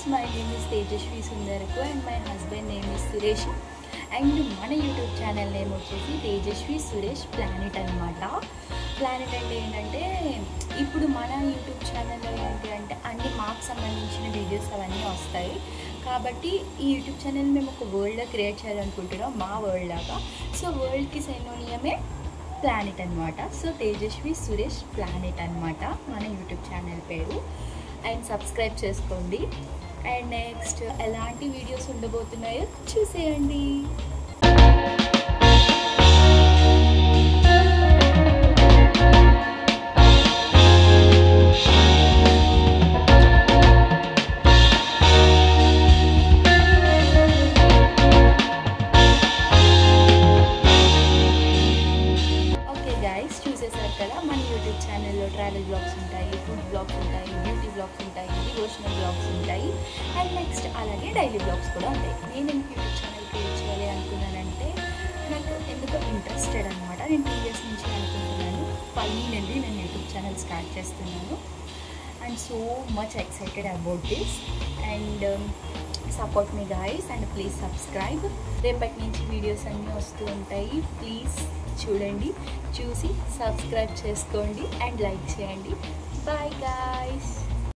my name is Tejashvi Sundarku and my husband name is Suresh. And మన YouTube channel name వచ్చేసి Tejaswi Suresh planet అనమాట. Planet అంటే ఏంటంటే ఇప్పుడు మన యూట్యూబ్ ఛానల్లో ఏంటి అంటే అన్ని మాకు సంబంధించిన వీడియోస్ అవన్నీ వస్తాయి. కాబట్టి ఈ యూట్యూబ్ ఛానల్ మేము ఒక వరల్డ్గా క్రియేట్ చేయాలనుకుంటున్నాం, మా వరల్డ్ లాగా. సో వరల్డ్కి సైనోనియమే ప్లానెట్ అనమాట. సో తేజస్వి సురేష్ ప్లానెట్ అనమాట మన యూట్యూబ్ ఛానల్ పేరు. అండ్ సబ్స్క్రైబ్ చేసుకోండి. అండ్ నెక్స్ట్ ఎలాంటి వీడియోస్ ఉండబోతున్నాయో చూసేయండి. చూసేసారు కదా, మన యూట్యూబ్ ఛానల్లో ట్రావెల్ బ్లాగ్స్ ఉంటాయి, ఫుడ్ బ్లాగ్స్ ఉంటాయి, బ్యూటీ బ్లాగ్స్ ఉంటాయి, డివోషనల్ బ్లాగ్స్ ఉంటాయి, అండ్ నెక్స్ట్ అలాగే డైలీ బ్లాగ్స్ కూడా ఉంటాయి. నేను ఎందుకు యూట్యూబ్ ఛానల్ క్రియేట్ చేయాలి అనుకున్నానంటే నాకు ఎందుకో ఇంట్రెస్టెడ్ అనమాట. నేను 2 years నుంచి అనుకుంటున్నాను, ఫైనల్లీ నేను యూట్యూబ్ ఛానల్ స్టార్ట్ చేస్తున్నాను. I'm so much excited about this. And support me guys and please subscribe. రేపటి నుంచి వీడియోస్ అన్నీ వస్తూ ఉంటాయి, ప్లీజ్ చూడండి, చూసి సబ్స్క్రైబ్ చేసుకోండి అండ్ లైక్ చేయండి. Bye guys.